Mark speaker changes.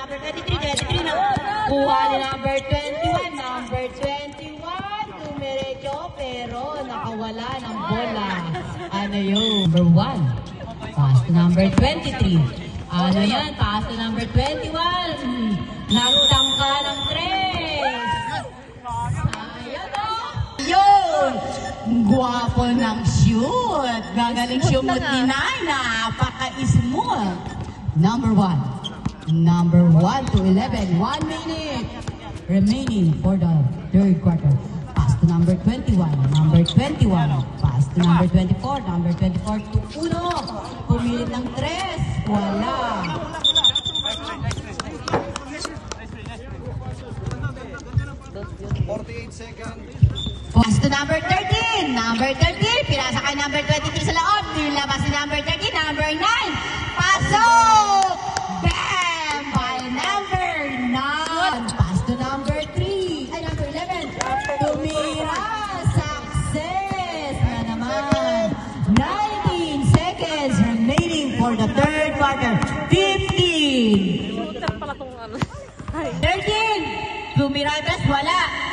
Speaker 1: number 23 na. Kuha ni number 21. Number 21, dumiretso pero nakawala ng bola. Ano yun? Number 1. Pass to number 23. Ano yan? Pass to number 21. Nagtangka ng 3. Ayun o. Yun! Guwapo ng shoot. Gagaling shoot ni Nay. Napaka-smooth. Number 1. Number 1 to 11. 1 minute remaining for the third quarter. Pass to number 21. Number 21. Pass to number 24. Number 24 to 1. Pumilit ng 3. Wala. Pass to number 13. Number 13. Pinasa kay number 23 sa loob. Nilabas si number 13. Number 9. Pasok! Bam! By number 9. Pass to number 3. Ay, number 11. Tumira. Success na naman. 19 seconds remaining for the third quarter. 15. 13. Tumira. Wala.